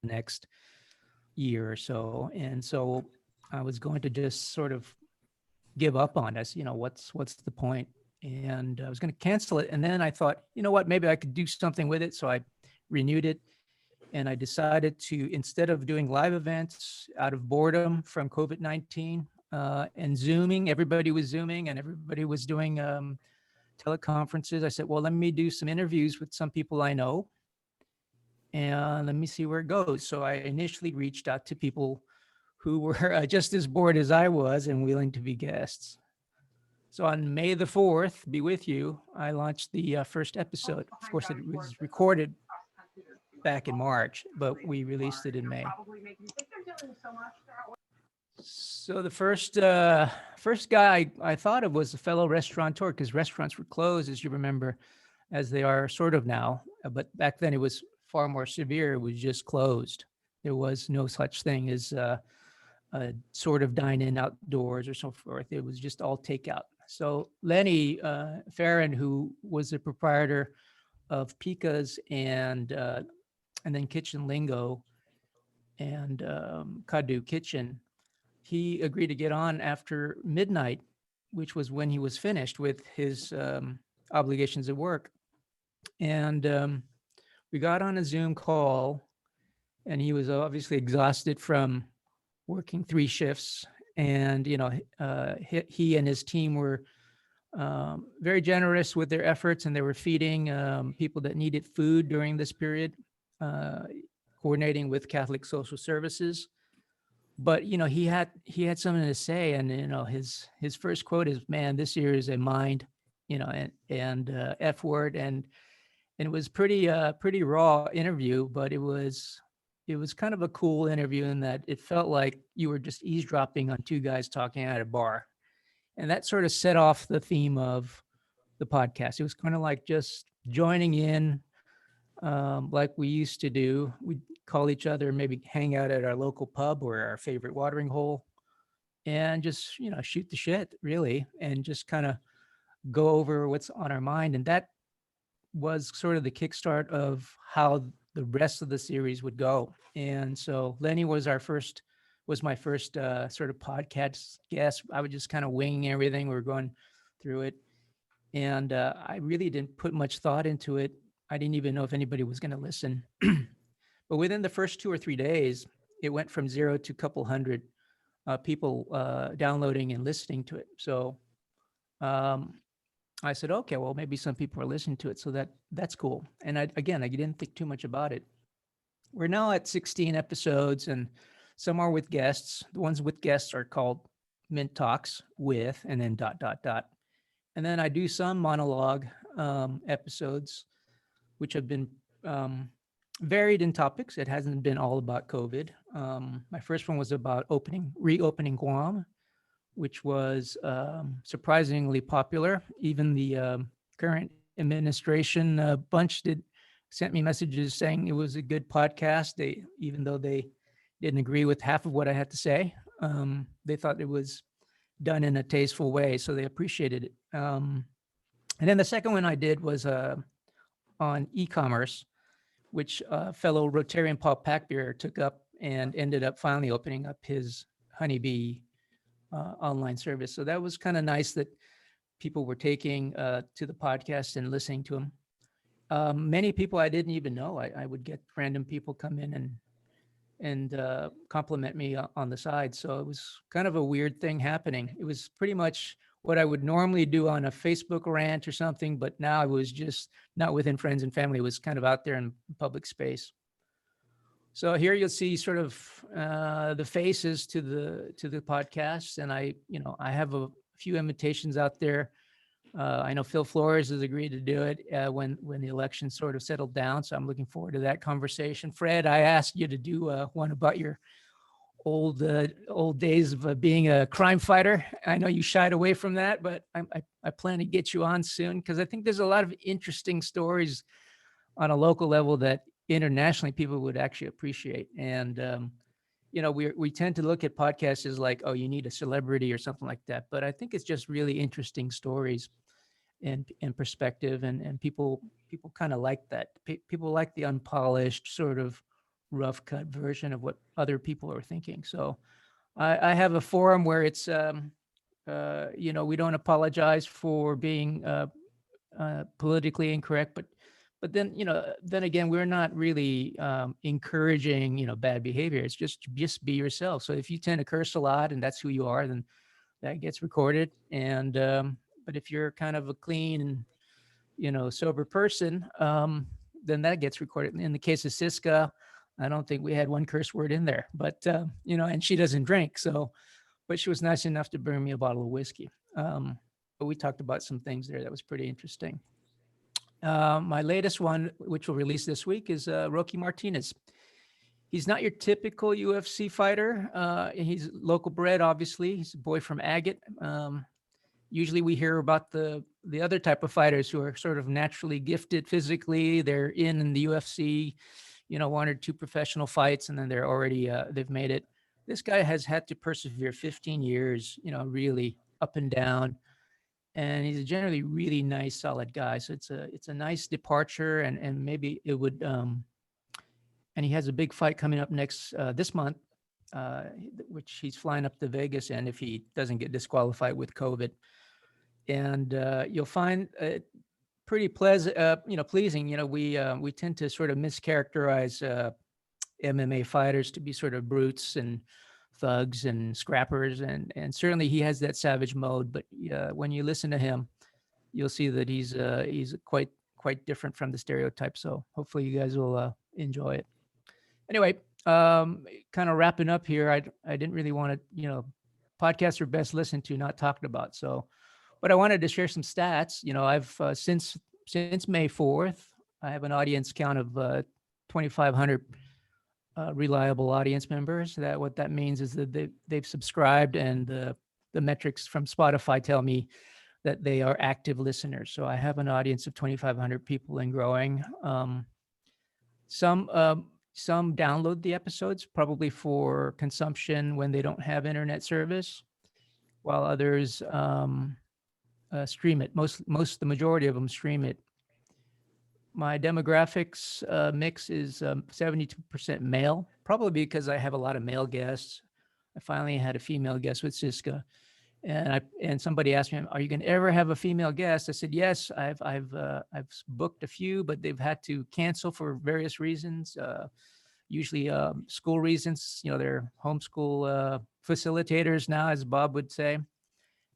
the next year or so. And so I was going to just sort of give up on us. What's the point? And I was going to cancel it. And then I thought, you know what, maybe I could do something with it. So I renewed it. And I decided to, instead of doing live events out of boredom from COVID-19 and Zooming, everybody was Zooming and everybody was doing teleconferences. I said, well, let me do some interviews with some people I know and let me see where it goes. So I initially reached out to people who were just as bored as I was and willing to be guests. So on May the 4th, be with you, I launched the first episode. Of course, it was recorded back in March, but we released it in May. So the first guy I thought of was a fellow restaurateur, because restaurants were closed, as you remember, as they are sort of now. But back then it was far more severe. It was just closed. There was no such thing as sort of dine-in outdoors or so forth. It was just all takeout. So Lenny Farron, who was the proprietor of Pika's and then Kitchen Lingo and Kadu Kitchen, he agreed to get on after midnight, which was when he was finished with his obligations at work. And we got on a Zoom call, and he was obviously exhausted from working 3 shifts. And, he and his team were very generous with their efforts, and they were feeding people that needed food during this period, coordinating with Catholic Social Services. But he had something to say, and his first quote is, "Man, this year is a mind, and F word," and it was pretty raw interview, but it was kind of a cool interview in that it felt like you were just eavesdropping on 2 guys talking at a bar, and that sort of set off the theme of the podcast. It was kind of like just joining in, like we used to do. We'd call each other, maybe hang out at our local pub or our favorite watering hole, and just shoot the shit, really, and just kind of go over what's on our mind. And that was sort of the kickstart of how the rest of the series would go. And so Lenny was my first sort of podcast guest. I was just kind of winging everything. We were going through it, and I really didn't put much thought into it. I didn't even know if anybody was going to listen. But within the first 2 or 3 days, it went from 0 to a couple hundred people downloading and listening to it. So um, I said, okay, well, maybe some people are listening to it, so that's cool. And I didn't think too much about it. We're now at 16 episodes, and some are with guests. The ones with guests are called Mint Talks with, and then ... And then I do some monologue episodes, which have been varied in topics. It hasn't been all about COVID. My first one was about reopening Guam, which was surprisingly popular. Even the current administration sent me messages saying it was a good podcast. Even though they didn't agree with half of what I had to say, they thought it was done in a tasteful way, so they appreciated it. And then the second one I did was on e-commerce, which fellow Rotarian Paul Packbeer took up and ended up finally opening up his Honeybee online service. So that was kind of nice that people were taking to the podcast and listening to him. Many people I didn't even know. I would get random people come in and compliment me on the side. So it was kind of a weird thing happening. It was pretty much what I would normally do on a Facebook rant or something, but now I was just not within friends and family. It was kind of out there in public space. So here you'll see sort of the faces to the podcast, and I have a few invitations out there. I know Phil Flores has agreed to do it when the election sort of settled down, so I'm looking forward to that conversation. Fred, I asked you to do one about your old days of being a crime fighter. I know you shied away from that, but I plan to get you on soon, because I think there's a lot of interesting stories on a local level that internationally people would actually appreciate. And we tend to look at podcasts as like, oh, you need a celebrity or something like that, but I think it's just really interesting stories and perspective, and people kind of like that. People like the unpolished sort of rough cut version of what other people are thinking. So I have a forum where it's, we don't apologize for being politically incorrect, but then then again, we're not really encouraging bad behavior. It's just be yourself. So if you tend to curse a lot and that's who you are, then that gets recorded. And but if you're kind of a clean and sober person, then that gets recorded. In the case of Siska, I don't think we had one curse word in there, but and she doesn't drink, so but she was nice enough to bring me a bottle of whiskey. But we talked about some things there that was pretty interesting. My latest one, which will release this week, is Rocky Martinez. He's not your typical UFC fighter. He's local bred, obviously. He's a boy from Agate. Usually we hear about the other type of fighters who are sort of naturally gifted physically. They're in the UFC, one or two professional fights, and then they're already they've made it. This guy has had to persevere 15 years, really up and down, and he's a generally really nice, solid guy. So it's a nice departure, and maybe it would. And he has a big fight coming up next this month, which he's flying up to Vegas, and if he doesn't get disqualified with COVID, and you'll find pretty pleasant, pleasing. We tend to sort of mischaracterize MMA fighters to be sort of brutes and thugs and scrappers, and certainly he has that savage mode. But when you listen to him, you'll see that he's quite different from the stereotype. So hopefully you guys will enjoy it. Anyway, kind of wrapping up here. I didn't really want to, podcasts are best listened to, not talked about. So, but I wanted to share some stats. I've since May 4th, I have an audience count of 2,500 reliable audience members. What that means is that they've subscribed, and the metrics from Spotify tell me that they are active listeners. So I have an audience of 2,500 people and growing. Some download the episodes probably for consumption when they don't have internet service, while others stream it. The majority of them stream it. My demographics mix is 72% male, probably because I have a lot of male guests. I finally had a female guest with Siska, and somebody asked me, "Are you going to ever have a female guest?" I said, "Yes, I've booked a few, but they've had to cancel for various reasons. Usually school reasons. They're homeschool facilitators now, as Bob would say."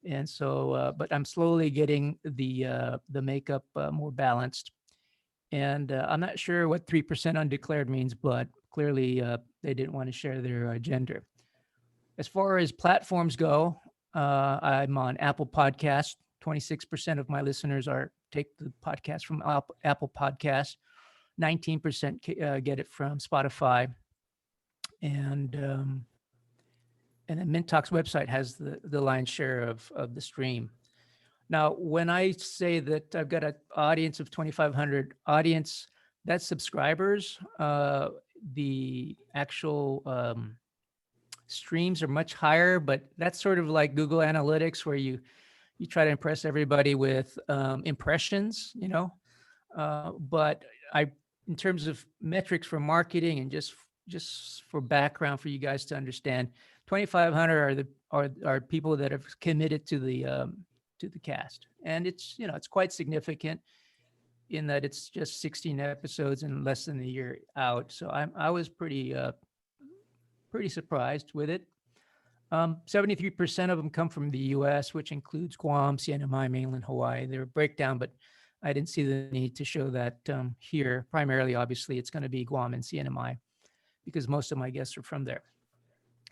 And so, but I'm slowly getting the makeup more balanced. And I'm not sure what 3% undeclared means, but clearly they didn't want to share their gender. As far as platforms go, I'm on Apple Podcasts. 26% of my listeners take the podcast from Apple Podcasts. 19% get it from Spotify. And then Mint Talk's website has the lion's share of the stream. Now, when I say that I've got an audience of 2,500 audience, that's subscribers. The actual streams are much higher, but that's sort of like Google Analytics, where you try to impress everybody with impressions, but in terms of metrics for marketing and just for background for you guys to understand, 2,500 are people that have committed to the cast, and it's quite significant in that it's just 16 episodes and less than a year out. So I was pretty surprised with it. 73% of them come from the U.S., which includes Guam, CNMI, mainland Hawaii. They're a breakdown, but I didn't see the need to show that here. Primarily, obviously, it's going to be Guam and CNMI because most of my guests are from there.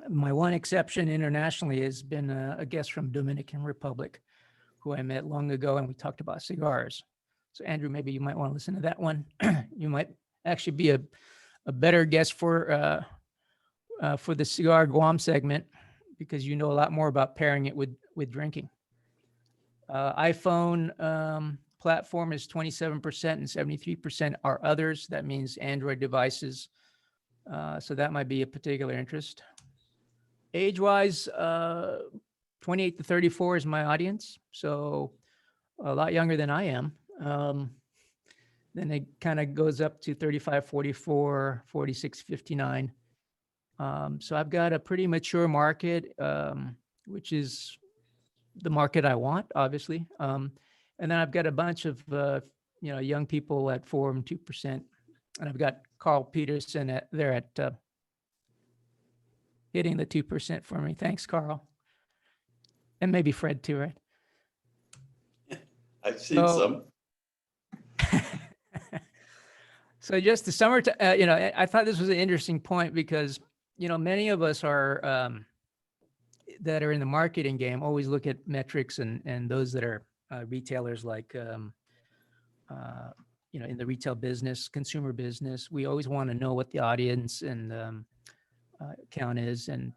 My one exception internationally has been a guest from Dominican Republic, who I met long ago, and we talked about cigars. So Andrew, maybe you might want to listen to that one. You might actually be a better guest for the cigar Guam segment, because you know a lot more about pairing it with drinking. iPhone platform is 27% and 73% are others. That means Android devices. So that might be a particular interest. Age-wise, 28 to 34 is my audience, so a lot younger than I am. Then it kind of goes up to 35, 44, 46, 59. So I've got a pretty mature market, which is the market I want, obviously. And then I've got a bunch of young people at 4 and 2%, and I've got Carl Peterson there at hitting the 2% for me. Thanks, Carl, and maybe Fred too, right? I've seen some. So just the summer, I thought this was an interesting point because many of us are that are in the marketing game always look at metrics, and those that are retailers like in the retail business, consumer business, we always want to know what the audience and count is. And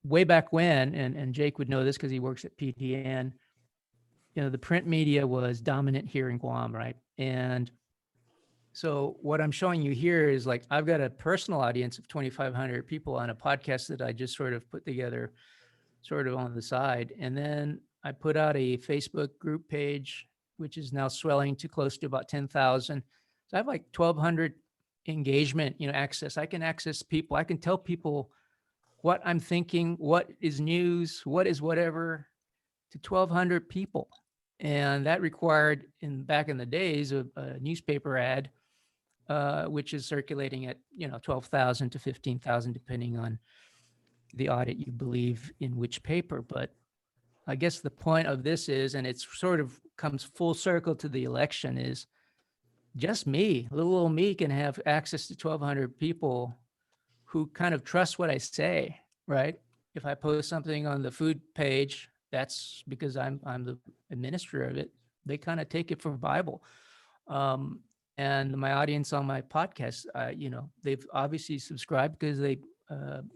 way back when, and Jake would know this because he works at PTN, the print media was dominant here in Guam, right? And so what I'm showing you here is like, I've got a personal audience of 2,500 people on a podcast that I just sort of put together sort of on the side. And then I put out a Facebook group page, which is now swelling to close to about 10,000. So I have like 1,200 engagement, access. I can access people. I can tell people what I'm thinking, what is news, what is whatever, to 1,200 people. And that required, back in the days, a newspaper ad, which is circulating at 12,000 to 15,000, depending on the audit you believe in which paper. But I guess the point of this is, and it's sort of comes full circle to the election, is just me, little old me, can have access to 1,200 people who kind of trust what I say, right? If I post something on the food page, that's because I'm the administrator of it. They kind of take it for Bible. And my audience on my podcast, they've obviously subscribed because they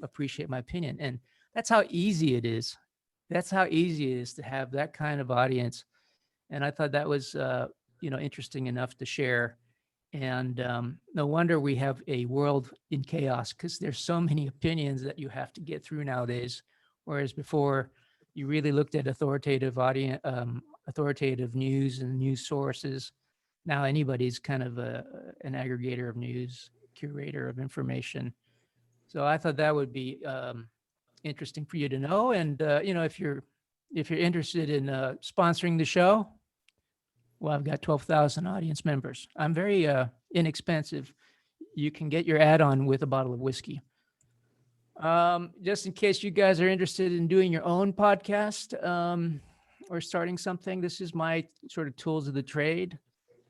appreciate my opinion. And that's how easy it is. That's how easy it is to have that kind of audience. And I thought that was, interesting enough to share. And no wonder we have a world in chaos, because there's so many opinions that you have to get through nowadays. Whereas before, you really looked at authoritative news and news sources. Now anybody's kind of an aggregator of news, curator of information. So I thought that would be interesting for you to know. And if you're interested in sponsoring the show, well, I've got 12,000 audience members. I'm very inexpensive. You can get your ad on with a bottle of whiskey. Just in case you guys are interested in doing your own podcast or starting something, this is my sort of tools of the trade.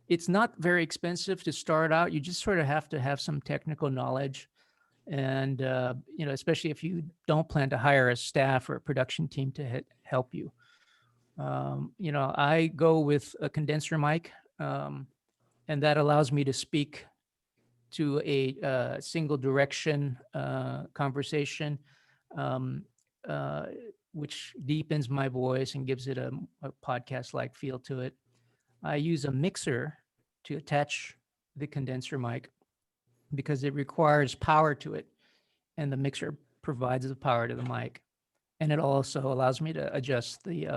It's not very expensive to start out. You just sort of have to have some technical knowledge. And, especially if you don't plan to hire a staff or a production team to help you. I go with a condenser mic, and that allows me to speak to a single direction conversation, which deepens my voice and gives it a podcast-like feel to it. I use a mixer to attach the condenser mic because it requires power to it, and the mixer provides the power to the mic. And it also allows me to adjust the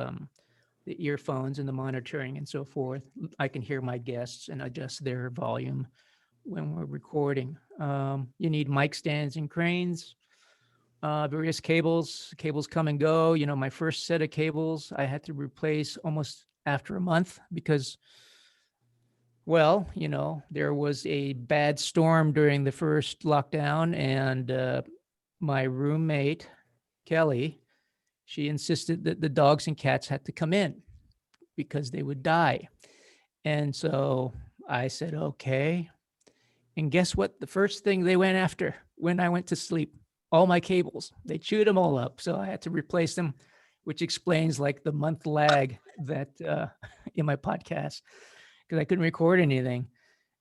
earphones and the monitoring and so forth. I can hear my guests and adjust their volume when we're recording. You need mic stands and cranes, various cables. Cables come and go. My first set of cables I had to replace almost after a month because, well, there was a bad storm during the first lockdown, and my roommate, Kelly, she insisted that the dogs and cats had to come in because they would die. And so I said, okay. And guess what? The first thing they went after when I went to sleep, all my cables, they chewed them all up. So I had to replace them, which explains like the month lag that in my podcast, because I couldn't record anything.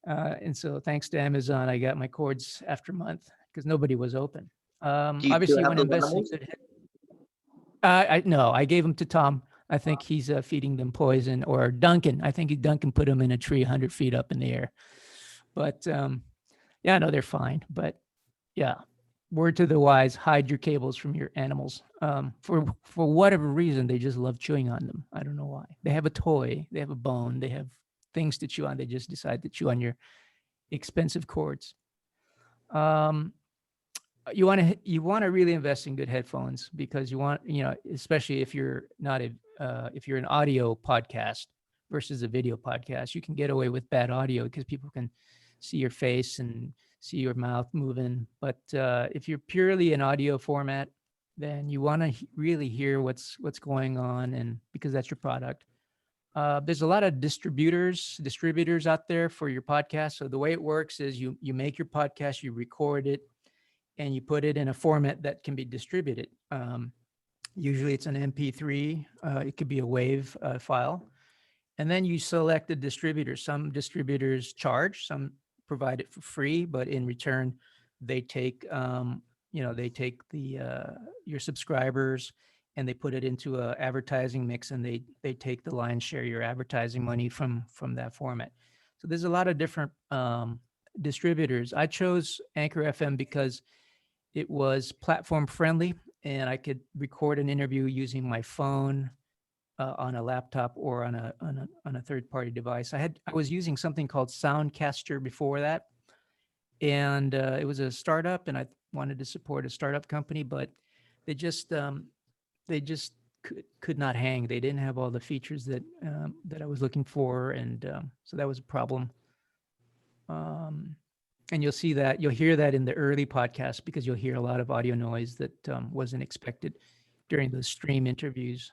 And so thanks to Amazon, I got my cords after a month because nobody was open. Obviously, when investing, no, I gave them to Tom. I think he's feeding them poison, or Duncan. I think Duncan put them in a tree 100 feet up in the air. But yeah, no, they're fine. But yeah, word to the wise: hide your cables from your animals. For whatever reason, they just love chewing on them. I don't know why. They have a toy, they have a bone, they have things to chew on. They just decide to chew on your expensive cords. Um, you want to really invest in good headphones, because you want, especially if you're not if you're an audio podcast versus a video podcast, you can get away with bad audio because people can see your face and see your mouth moving. But if you're purely an audio format, then you want to really hear what's going on, and because that's your product. There's a lot of distributors out there for your podcast. So the way it works is you make your podcast, you record it, and you put it in a format that can be distributed. Usually it's an MP3. It could be a WAV file. And then you select the distributor. Some distributors charge, some provide it for free, but in return, they take, your subscribers and they put it into a advertising mix, and they take the lion's share of your advertising money from that format. So there's a lot of different distributors. I chose Anchor FM because it was platform friendly, and I could record an interview using my phone on a laptop or on a third party device. I was using something called Soundcaster before that, and it was a startup, and I wanted to support a startup company, but they just could not hang. They didn't have all the features that I was looking for, and so that was a problem. And you'll hear that in the early podcast, because you'll hear a lot of audio noise that wasn't expected during those stream interviews.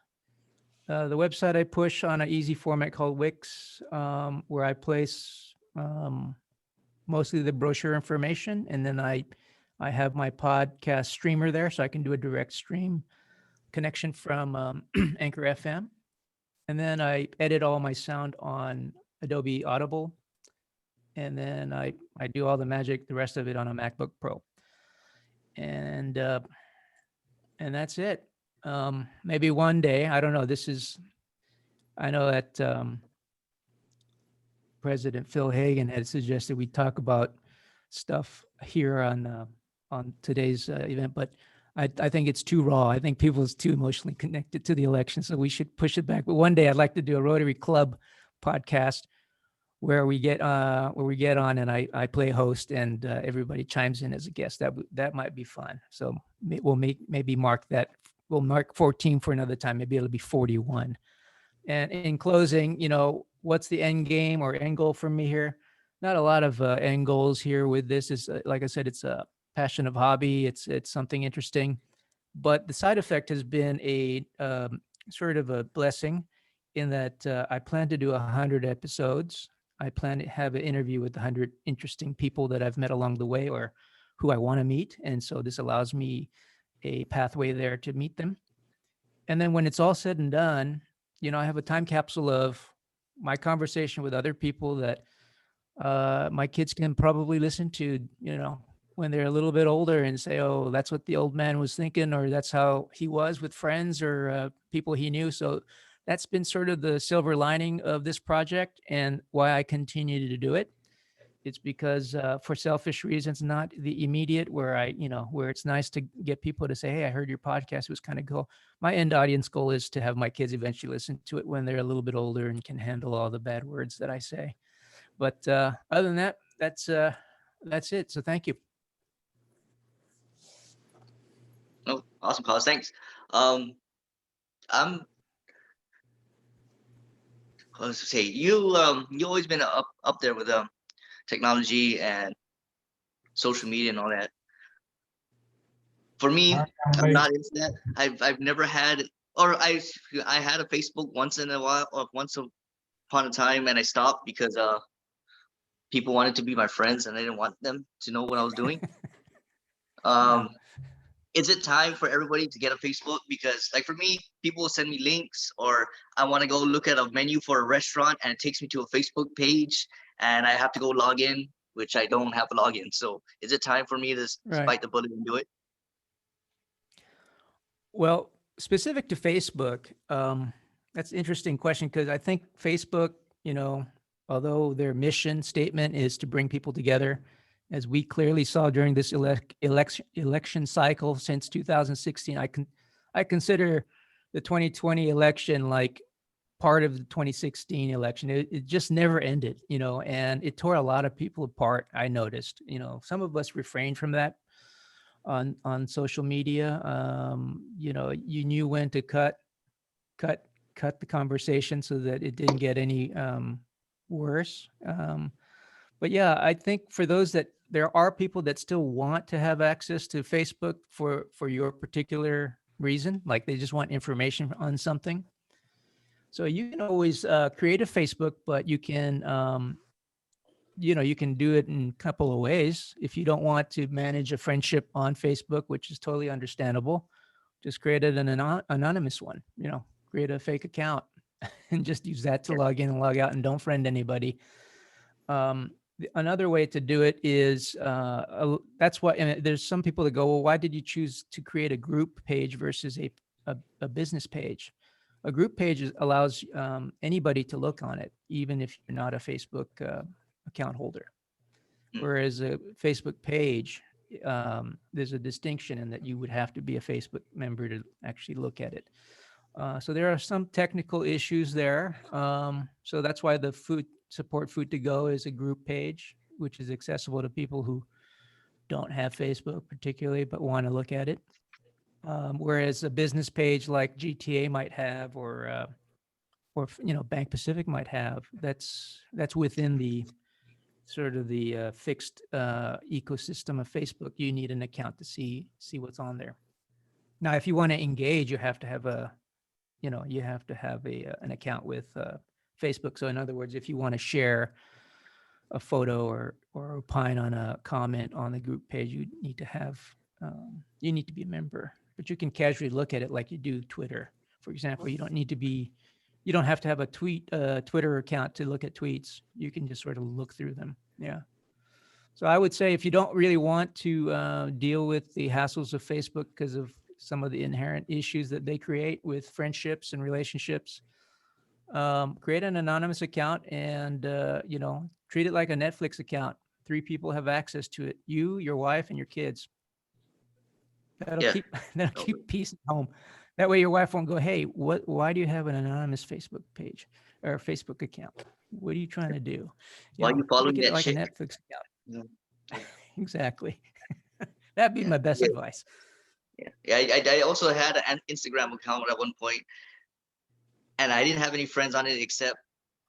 The website I push on an easy format called Wix, where I place mostly the brochure information, and then I have my podcast streamer there, so I can do a direct stream connection from Anchor FM. And then I edit all my sound on Adobe Audible. And then I do all the magic, the rest of it on a MacBook Pro. And that's it. Maybe one day, I don't know. I know that President Phil Hagen had suggested we talk about stuff here on today's event, but I think it's too raw. I think people is too emotionally connected to the election, so we should push it back. But one day I'd like to do a Rotary Club podcast where we get on and I play host, and everybody chimes in as a guest. That might be fun. So maybe mark that. We'll mark 14 for another time. Maybe it'll be 41. And in closing, what's the end game or end goal for me here? Not a lot of end goals here with this. Is like I said, it's a passion of hobby. It's something interesting, but the side effect has been a sort of a blessing, in that I plan to do 100 episodes. I plan to have an interview with 100 interesting people that I've met along the way, or who I want to meet. And so this allows me a pathway there to meet them. And then when it's all said and done, I have a time capsule of my conversation with other people that my kids can probably listen to, when they're a little bit older, and say, oh, that's what the old man was thinking, or that's how he was with friends or people he knew. So that's been sort of the silver lining of this project, and why I continue to do it. It's because for selfish reasons, not the immediate, where where it's nice to get people to say, hey, I heard your podcast, it was kind of cool. My end audience goal is to have my kids eventually listen to it when they're a little bit older and can handle all the bad words that I say. But other than that, that's it. So thank you. Oh, awesome, Kaz. Thanks. I'm I was to say, you always been up there with technology and social media and all that. For me, I'm not into that. I've never had, or I had a Facebook once in a while, or once upon a time, and I stopped because people wanted to be my friends, and I didn't want them to know what I was doing. Is it time for everybody to get a Facebook? Because like for me, people will send me links, or I want to go look at a menu for a restaurant, and it takes me to a Facebook page, and I have to go log in, which I don't have a login. So is it time for me to bite the bullet and do it? Well, specific to Facebook, that's an interesting question, because I think Facebook, although their mission statement is to bring people together, as we clearly saw during this election cycle since 2016, I consider the 2020 election like part of the 2016 election. It just never ended, and it tore a lot of people apart. I noticed, some of us refrained from that on social media. You knew when to cut the conversation so that it didn't get any worse. But yeah, I think for those that there are people that still want to have access to Facebook for your particular reason, like they just want information on something. So you can always create a Facebook, but you can you can do it in a couple of ways. If you don't want to manage a friendship on Facebook, which is totally understandable, just create an anonymous one. Create a fake account and just use that to log in and log out, and don't friend anybody. Another way to do it is that's why, and there's some people that go, well, why did you choose to create a group page versus a business page? A group page allows anybody to look on it, even if you're not a Facebook account holder. Whereas a Facebook page, there's a distinction in that you would have to be a Facebook member to actually look at it. So there are some technical issues there. So that's why the Support Food to Go is a group page, which is accessible to people who don't have Facebook particularly, but want to look at it. Whereas a business page like GTA might have, or Bank Pacific might have, that's within the sort of the fixed ecosystem of Facebook. You need an account to see what's on there. Now, if you want to engage, you have to have an account with Facebook. So in other words, if you want to share a photo or opine on a comment on the group page, you need to be a member. But you can casually look at it like you do Twitter, for example. You don't have to have a Twitter account to look at tweets. You can just sort of look through them. Yeah. So I would say, if you don't really want to deal with the hassles of Facebook because of some of the inherent issues that they create with friendships and relationships, create an anonymous account and treat it like a Netflix account. 3 people have access to it: you, your wife, and your kids. That'll keep peace at home. That way your wife won't go, hey, why do you have an anonymous Facebook page or Facebook account? What are you trying to do? Why are you following make it that like shit? a Netflix account. Exactly. That'd be my best advice. Yeah. I also had an Instagram account at one point, and I didn't have any friends on it except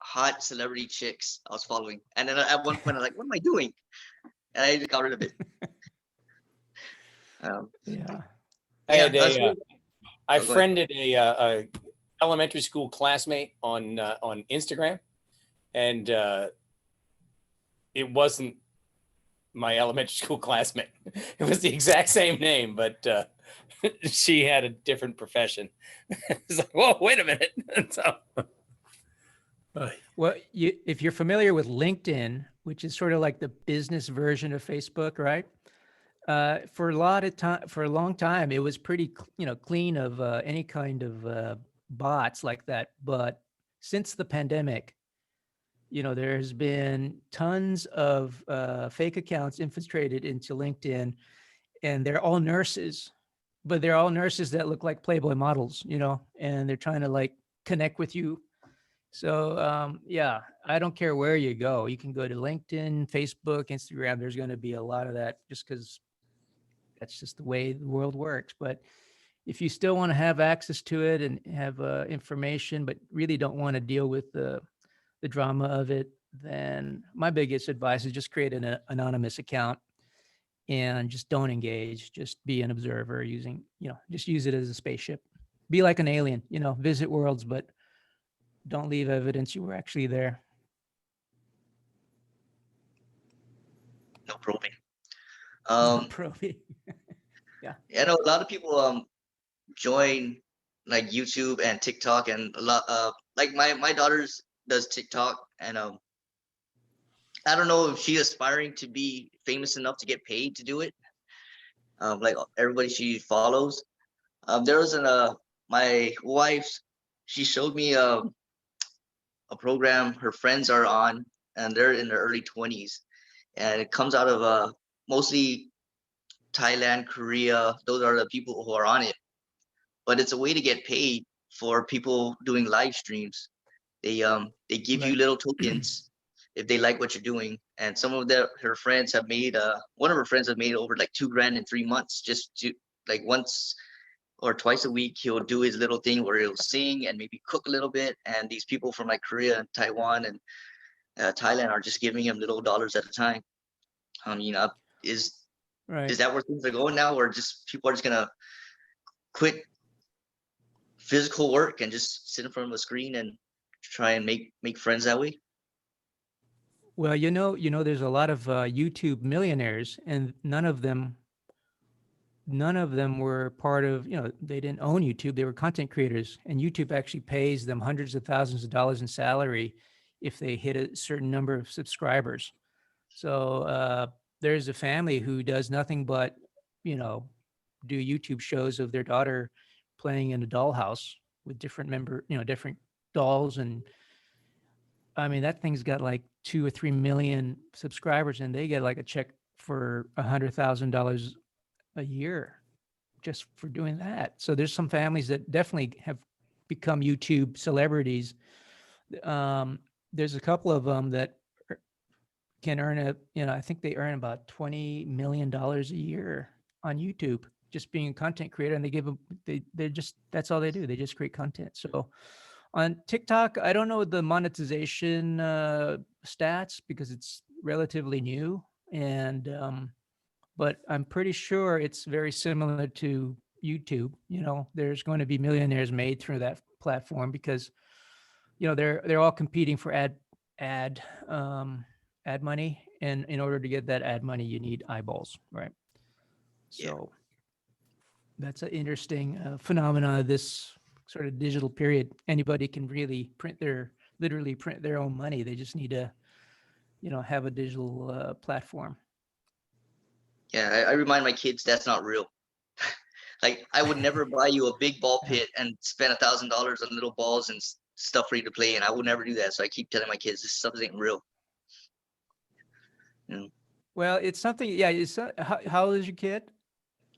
hot celebrity chicks I was following. And then at one point, I'm like, what am I doing? And I just got rid of it. Yeah. I friended a elementary school classmate on Instagram, and it wasn't my elementary school classmate. It was the exact same name, but she had a different profession. It's like, whoa, wait a minute. So, well, if you're familiar with LinkedIn, which is sort of like the business version of Facebook, right? For a long time, it was pretty, clean of any kind of bots like that. But since the pandemic, there's been tons of fake accounts infiltrated into LinkedIn, and they're all nurses, but they're all nurses that look like Playboy models, and they're trying to connect with you. So yeah, I don't care where you go. You can go to LinkedIn, Facebook, Instagram. There's going to be a lot of that, just because that's just the way the world works. But if you still want to have access to it and have information, but really don't want to deal with the drama of it, then my biggest advice is just create an anonymous account and just don't engage. Just be an observer using, just use it as a spaceship. Be like an alien, visit worlds, but don't leave evidence you were actually there. No probing. No probing. Yeah. I know a lot of people join like YouTube and TikTok, and a lot like my daughter's does TikTok, and I don't know if she's aspiring to be famous enough to get paid to do it. Like everybody she follows. There was my wife's, she showed me a program her friends are on, and they're in their early 20s, and it comes out of mostly Thailand, Korea. Those are the people who are on it. But it's a way to get paid for people doing live streams. They give you Right. little tokens if they like what you're doing. And some of her friends have made one of her friends have made over like 2 grand in 3 months, just to like once or twice a week he'll do his little thing where he'll sing and maybe cook a little bit. And these people from like Korea and Taiwan and Thailand are just giving him little dollars at a time. You know, is Right. that where things are going now, or just people are just gonna quit physical work and just sit in front of a screen and try and make friends that way? Well, there's a lot of YouTube millionaires, and none of them were part of, they didn't own YouTube. They were content creators, and YouTube actually pays them hundreds of thousands of dollars in salary if they hit a certain number of subscribers. So there's a family who does nothing but, do YouTube shows of their daughter playing in a dollhouse with different dolls. And I mean, that thing's got like 2 or 3 million subscribers, and they get like a check for $100,000 a year just for doing that. So there's some families that definitely have become YouTube celebrities. There's a couple of them that can earn I think they earn about $20 million a year on YouTube, just being a content creator. And they're just, that's all they do. They just create content. So on TikTok, I don't know the monetization stats because it's relatively new. And, but I'm pretty sure it's very similar to YouTube. There's going to be millionaires made through that platform because, they're all competing for ad money. And in order to get that ad money, you need eyeballs, right? Yeah. So that's an interesting phenomenon of this sort of digital period. Anybody can really literally print their own money. They just need to, have a digital platform. Yeah, I remind my kids that's not real. Like, I would never buy you a big ball pit and spend $1,000 on little balls and stuff for you to play in. I would never do that. So I keep telling my kids this stuff ain't real. Well, it's something. Yeah. How old is your kid?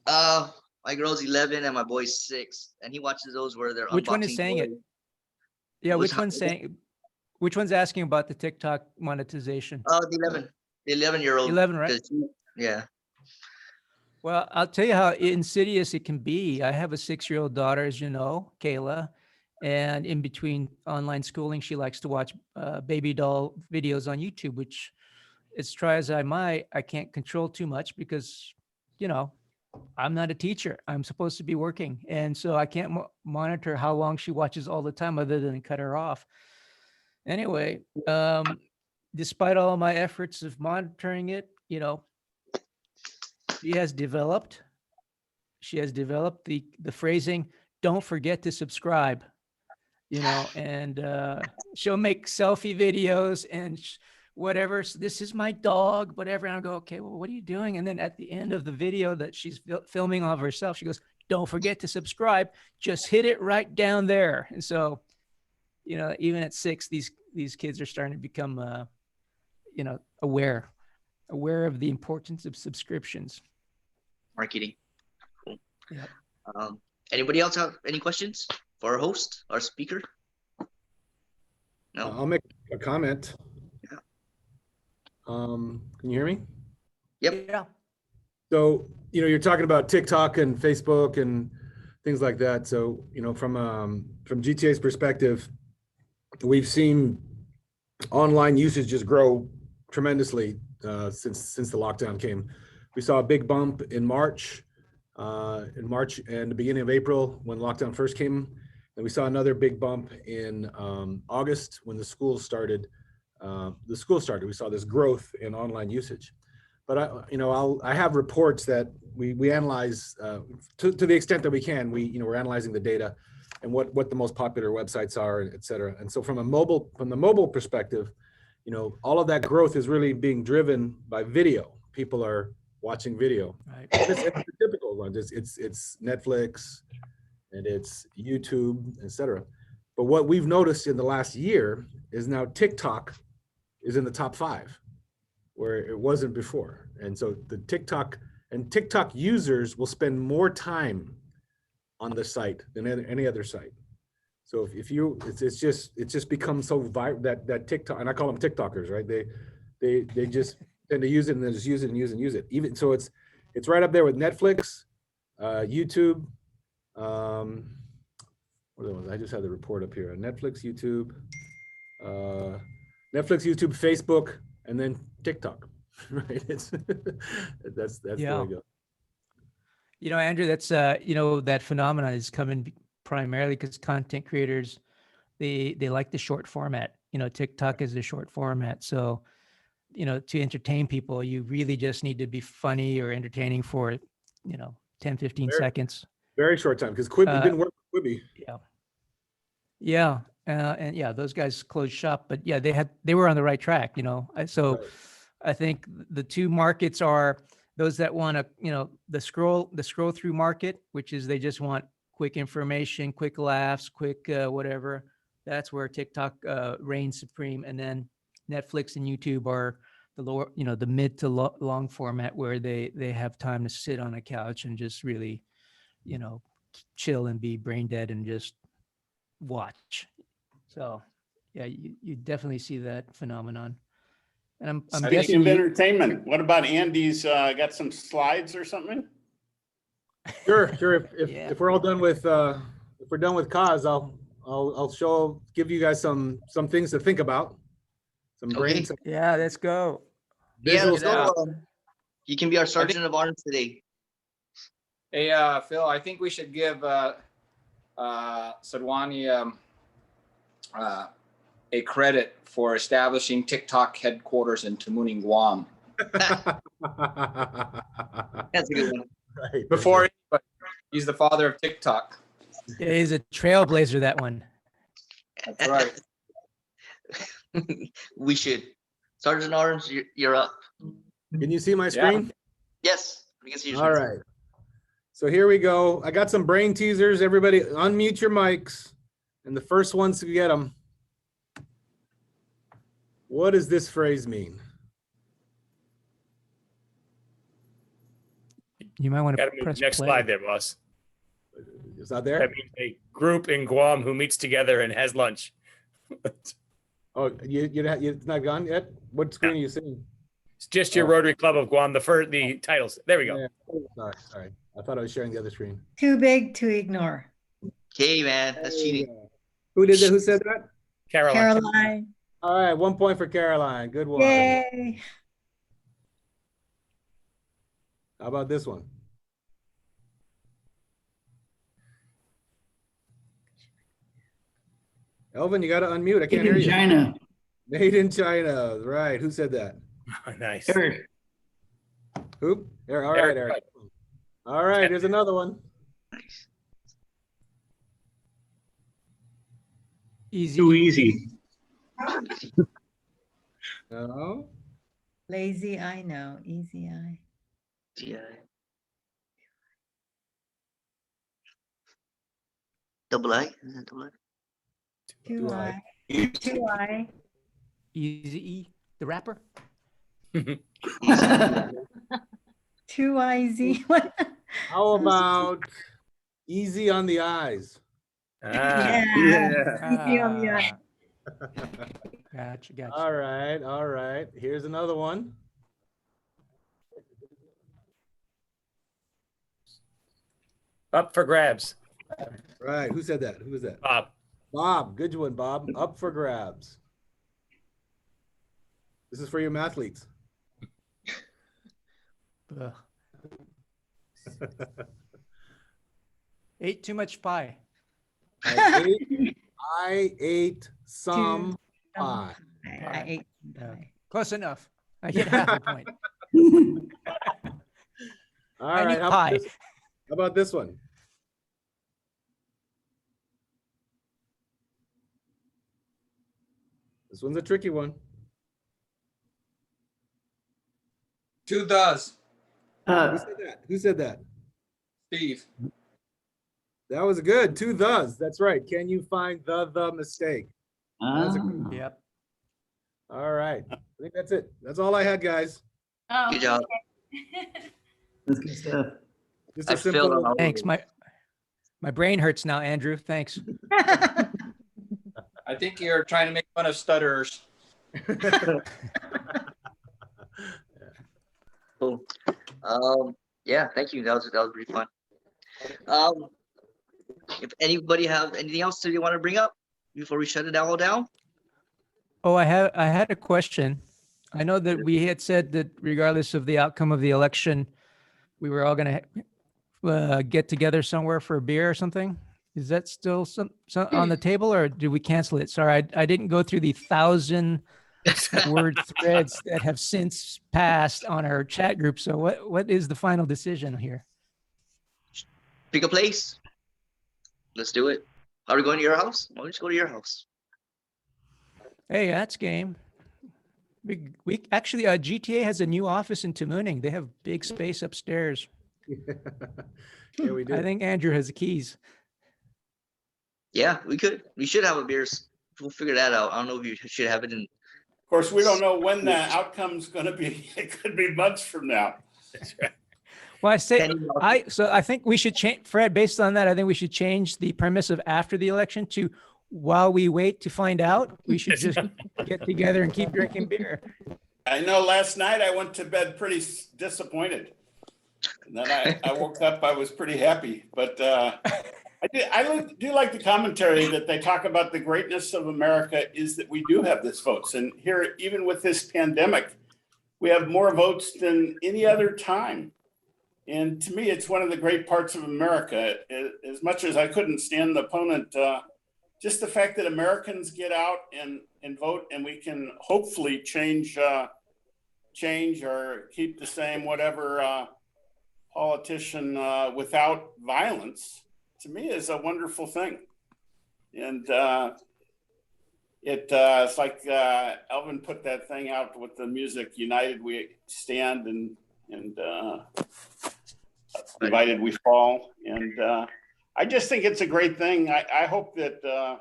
My girl's 11 and my boy's 6, and he watches those where they're Which one is unboxing saying it? toys. Yeah. Which Which one's asking about the TikTok monetization? The 11-year-old. 11, right? Yeah. Well, I'll tell you how insidious it can be. I have a 6-year-old daughter, as you know, Kayla, and in between online schooling, she likes to watch baby doll videos on YouTube, which, as try as I might, I can't control too much because, I'm not a teacher. I'm supposed to be working. And so I can't monitor how long she watches all the time other than cut her off. Anyway, despite all my efforts of monitoring it, she has developed the phrasing, "Don't forget to subscribe," and she'll make selfie videos and whatever. So, "This is my dog," whatever. And I'll go, "Okay, well, what are you doing?" And then at the end of the video that she's filming of herself, she goes, "Don't forget to subscribe. Just hit it right down there." And so, even at 6, these kids are starting to become, aware of the importance of subscriptions. Marketing. Cool. Yeah. Anybody else have any questions for our host, our speaker? No. I'll make a comment. Yeah. Can you hear me? Yep. Yeah. So, you're talking about TikTok and Facebook and things like that. So, from GTA's perspective, we've seen online usage just grow tremendously since the lockdown came. We saw a big bump in March and the beginning of April when lockdown first came, and we saw another big bump in August when the school started. We saw this growth in online usage. But I have reports that we analyze to the extent that we can. We're analyzing the data and what the most popular websites are, et cetera. And so from the mobile perspective, all of that growth is really being driven by video. People are watching video. Right. It's the typical ones. It's Netflix and it's YouTube, et cetera. But what we've noticed in the last year is now TikTok is in the top 5, where it wasn't before. And so the TikTok users will spend more time on the site than any other site. So if you, it's just become so viral that TikTok, and I call them TikTokers, right? They just tend to use it and then just use it and use it. Even so, it's right up there with Netflix, YouTube. What are the ones? I just had the report up here. Netflix, YouTube, Facebook, and then TikTok. Right? It's that's the way Yeah. it goes. You know, Andrew, that's that phenomenon is coming primarily because content creators, they like the short format. You know, TikTok is a short format. So, to entertain people, you really just need to be funny or entertaining for, 10, 15 Very- seconds. Very short time because Quibi didn't work with Quibi. Yeah. Yeah. And yeah, those guys closed shop, but yeah, they were on the right track, So Right. I think the two markets are those that want to, the scroll through market, which is they just want quick information, quick laughs, quick whatever. That's where TikTok reigns supreme. And then Netflix and YouTube are the lower, the mid to long format where they have time to sit on a couch and just really, chill and be brain dead and just watch. So yeah, you definitely see that phenomenon. And I'm Speaking guessing of entertainment, what about Andy's got some slides or something? Sure. Yeah. If we're all done with if we're done with Kaz, I'll give you guys some things to think about. Some Okay. brains. Yeah, let's go. Yeah, Visuals. let's go. You can be our sergeant of arms today. Hey, Phil, I think we should give Sadwani a credit for establishing TikTok headquarters in Tamuning, Guam. That's a good one. Right. Before anybody, he's the father of TikTok. Yeah, he's a trailblazer, that one. That's right. We should. Sergeant Arms, you're up. Can you see my screen? Yes, we can see your All screen. right. So here we go. I got some brain teasers. Everybody unmute your mics. And the first ones to get them. What does this phrase mean? You might want to Got to move press next play. slide there, boss. Is that there? That means a group in Guam who meets together and has lunch. Oh, it's not gone yet? What screen are you seeing? It's just your Rotary Club of Guam, the titles. There we go. Yeah. Sorry. I thought I was sharing the other screen. Too big to ignore. Okay, man, that's cheating. Who did that? Who said that? Caroline. Caroline. All right, 1 point for Caroline. Good one. Yay. How about this one? Elvin, you got to unmute. I can't hear you. China. Made in China. Right. Who said that? Nice. Eric. Who? Eric. All right, Eric. All right, here's another one. Nice. Easy. Too easy. No. Lazy eye, no. Easy eye. Yeah. Double I? Is that double I? Two Do eye. Two eye. Easy E, the rapper. Two eye Z. What? How about easy on the eyes? Yeah. Easy on the eye. Gotcha. All right. Here's another one. Up for grabs. Right. Who said that? Who was that? Bob. Bob. Good one, Bob. Up for grabs. This is for your mathletes. Ugh. Ate too much pie. I ate some pie. I ate some Yeah. pie. Close enough. I get half a point. All I right. need pie. How about this one? This one's a tricky one. Two does, Who said that? Who said that? Steve. That was good. Two thes. That's right. Can you find the mistake? That's a good- Yep. All right. I think that's it. That's all I had, guys. Oh, Good job. That's good stuff. Just I a failed simple. on all of Thanks. them. My brain hurts now, Andrew. Thanks. I think you're trying to make fun of stutterers. Cool. Yeah, thank you. That was pretty fun. If anybody have anything else that you want to bring up before we shut it all down? Oh, I had a question. I know that we had said that regardless of the outcome of the election, we were all going to get together somewhere for a beer or something. Is that still some on the table, or did we cancel it? Sorry, I didn't go through the 1,000-word threads that have since passed on our chat group. So what is the final decision here? Pick a place. Let's do it. Are we going to your house? Why don't we just go to your house? Hey, that's game. We actually, GTA has a new office in Tamuning. They have big space upstairs. Yeah, we do. I think Andrew has the keys. Yeah, we could. We should have a beer. We'll figure that out. I don't know if you should have it in. Of course, we don't know when the outcome's going to be. It could be months from now. That's right. Well, I think we should change, Fred, based on that, I think we should change the premise of after the election to while we wait to find out, we should just get together and keep drinking beer. I know last night I went to bed pretty disappointed. And then I woke up, I was pretty happy. But I do like the commentary that they talk about the greatness of America is that we do have this votes. And here, even with this pandemic, we have more votes than any other time. And to me, it's one of the great parts of America. As much as I couldn't stand the opponent, just the fact that Americans get out and vote, and we can hopefully change or keep the same whatever politician without violence, to me is a wonderful thing. And it's like Elvin put that thing out with the music, United We Stand and divided we fall. And I just think it's a great thing. I hope that,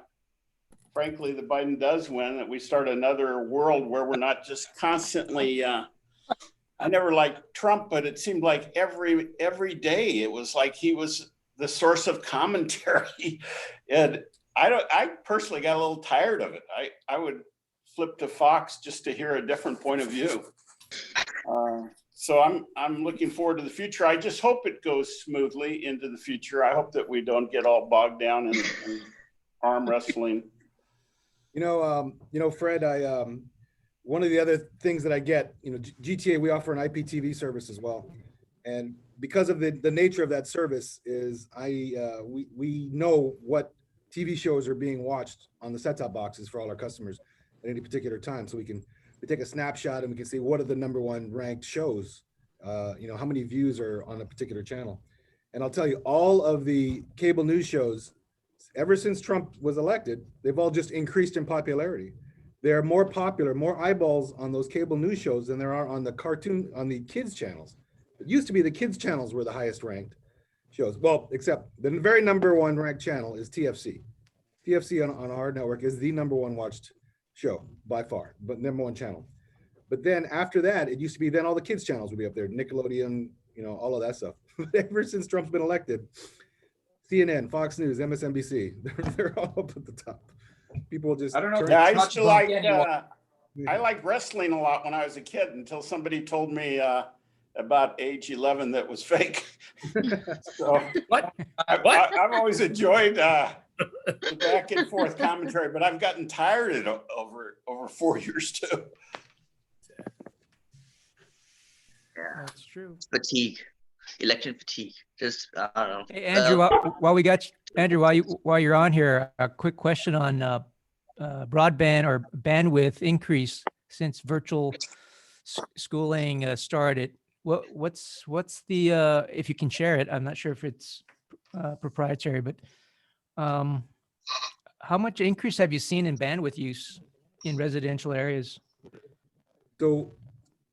frankly, the Biden does win, that we start another world where we're not just constantly, I never liked Trump, but it seemed like every day it was like he was the source of commentary. And I personally got a little tired of it. I would flip to Fox just to hear a different point of view. So I'm looking forward to the future. I just hope it goes smoothly into the future. I hope that we don't get all bogged down in arm wrestling. Fred, one of the other things that I get, GTA, we offer an IPTV service as well. And because of the nature of that service is we know what TV shows are being watched on the set-top boxes for all our customers at any particular time. So we take a snapshot and we can see what are the #1 ranked shows, how many views are on a particular channel. And I'll tell you, all of the cable news shows, ever since Trump was elected, they've all just increased in popularity. They're more popular, more eyeballs on those cable news shows than there are on the kids channels. It used to be the kids channels were the highest ranked shows. Well, except the very #1 ranked channel is TFC. TFC on our network is the #1 watched show by far, but #1 channel. But then after that, it used to be then all the kids channels would be up there, Nickelodeon, all of that stuff. But ever since Trump's been elected, CNN, Fox News, MSNBC, they're all up at the top. People just, I don't know. Yeah, I used to like, I liked wrestling a lot when I was a kid until somebody told me about age 11 that was fake. So What? I've always enjoyed the back and forth commentary, but I've gotten tired of it over 4 years too. Yeah, That's true. fatigue, election fatigue. Just I don't know. Hey, Andrew, while you're on here, a quick question on broadband or bandwidth increase since virtual schooling started. What's the if you can share it? I'm not sure if it's proprietary, but how much increase have you seen in bandwidth use in residential areas? So,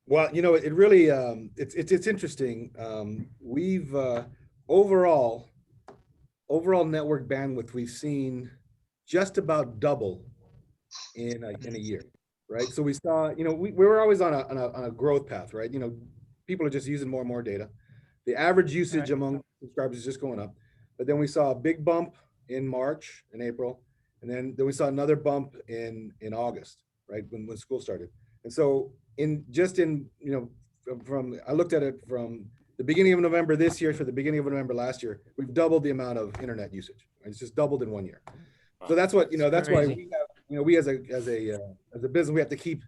well, it really, it's interesting. We've overall network bandwidth, we've seen just about double in a year, right? So we saw, we were always on a growth path, right? People are just using more and more data. The average usage among subscribers is just going up. but then we saw a big bump in March and April, and then we saw another bump in August, right, when school started. And so from I looked at it from the beginning of November this year to the beginning of November last year, we've doubled the amount of internet usage. It's just doubled in 1 year. So that's what, that's why we have, we as a business, we have to keep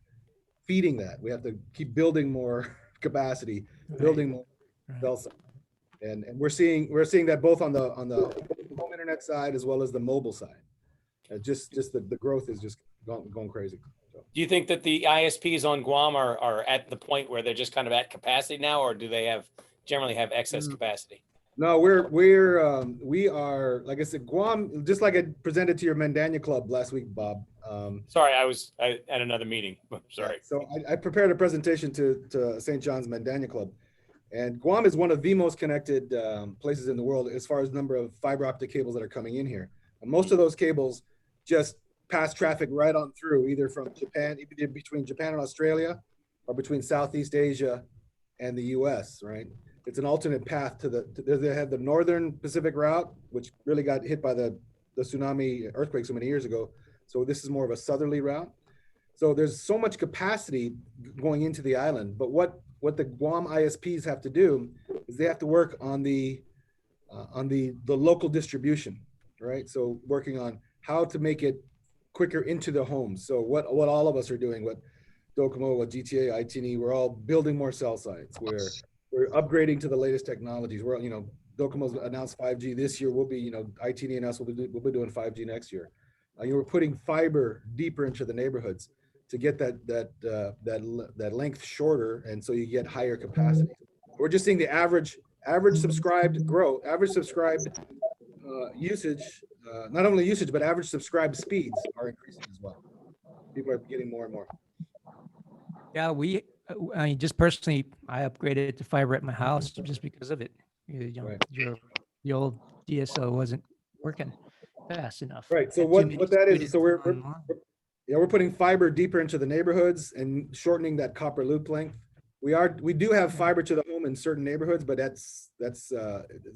feeding that. We have to keep building more capacity, building more cell sites. And we're seeing that both on the home internet side as well as the mobile side. Just the growth is just going crazy. So. Do you think that the ISPs on Guam are at the point where they're just kind of at capacity now, or do they generally have excess capacity? No, we are, like I said, Guam, just like I presented to your Mandania Club last week, Bob. Sorry, I at another meeting. Sorry. So I prepared a presentation to St. John's Mandania Club, and Guam is one of the most connected places in the world as far as the number of fiber optic cables that are coming in here. And most of those cables just pass traffic right on through, either from Japan, either between Japan and Australia, or between Southeast Asia and the US, right? It's an alternate path they have the Northern Pacific route, which really got hit by the tsunami earthquake so many years ago. So this is more of a southerly route. So there's so much capacity going into the island, but what the Guam ISPs have to do is they have to work on the local distribution, right? So working on how to make it quicker into the homes. So what all of us are doing, what DOCOMO, what GTA, ITNE, we're all building more cell sites. We're upgrading to the latest technologies. We're, DOCOMO's announced 5G this year. We'll be, ITNE and us will be doing 5G next year. We're putting fiber deeper into the neighborhoods to get that length shorter, and so you get higher capacity. We're just seeing the average subscribed usage, not only usage, but average subscribed speeds are increasing as well. People are getting more and more. Yeah, I mean, just personally, I upgraded to fiber at my house just because of it. Right. The old DSL wasn't working fast enough. Right. So what that is, so we're putting fiber deeper into the neighborhoods and shortening that copper loop length. We do have fiber to the home in certain neighborhoods, but it's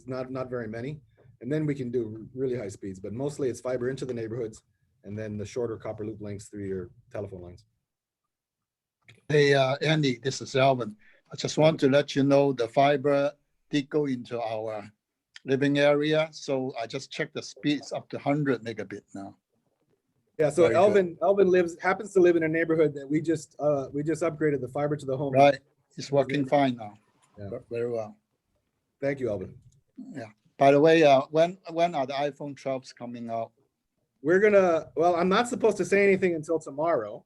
not very many. And then we can do really high speeds, but mostly it's fiber into the neighborhoods and then the shorter copper loop lengths through your telephone lines. Hey, Andy, this is Alvin. I just want to let you know the fiber did go into our living area. So I just checked the speeds up to 100 megabit now. Yeah, so Very Alvin happens to live in a neighborhood that we just upgraded the fiber to the home. Right, it's working fine now. Yeah. Very well. Thank you, Alvin. Yeah. By the way, when are the iPhone 12s coming out? Well, I'm not supposed to say anything until tomorrow.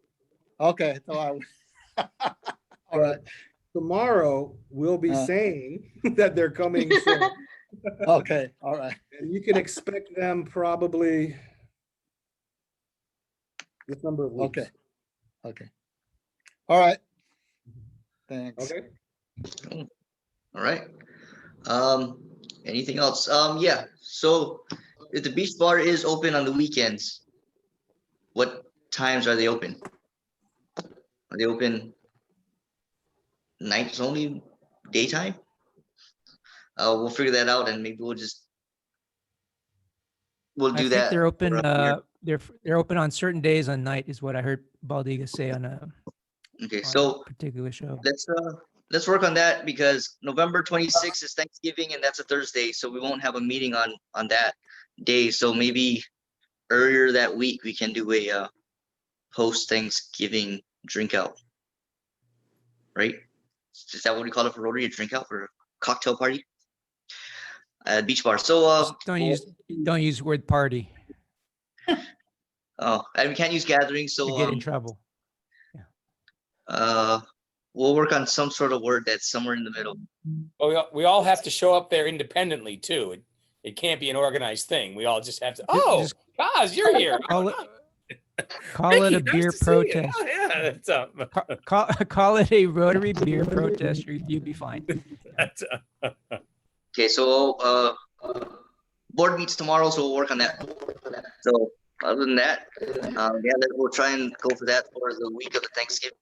Okay. So all right. Tomorrow we'll be saying that they're coming soon. Okay. All right. And you can expect them probably this number of weeks. Okay. Okay. All right. Thanks. Okay. All right. Anything else? Yeah. So if the beach bar is open on the weekends, what times are they open? Are they open nights only, daytime? We'll figure that out, and maybe we'll do I think that. they're open. They're open on certain days on night, is what I heard Baldiga say on a particular show. Let's work on that, because November 26th is Thanksgiving, and that's a Thursday, so we won't have a meeting on that day. So maybe earlier that week we can do a post Thanksgiving drink out, right? Is that what we call it for Rotary? A drink out, or a cocktail party at beach bar? So don't use the word party. Oh, and we can't use gathering, so You get in trouble. Yeah. We'll work on some sort of word that's somewhere in the middle. Well, we all have to show up there independently too. It can't be an organized thing. We all just have to. Kaz, you're here. Call it a beer protest. Yeah, Call it a Rotary beer protest. You'd be fine. Okay, so board meets tomorrow, so we'll work on that. So other than that, we'll try and go for that for the week of the Thanksgiving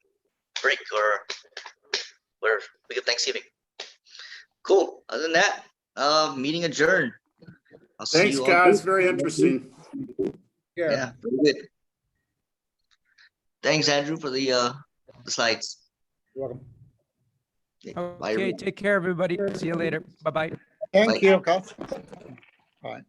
break, or week of Thanksgiving. Cool. Other than that, meeting adjourned. I'll see Thanks, you all. guys. Very interesting. Yeah, very good. Thanks, Andrew, for the slides. You're welcome. Bye, Okay, everyone. take care, everybody. See you later. Bye-bye. Thank Bye. you, Kaz. Bye.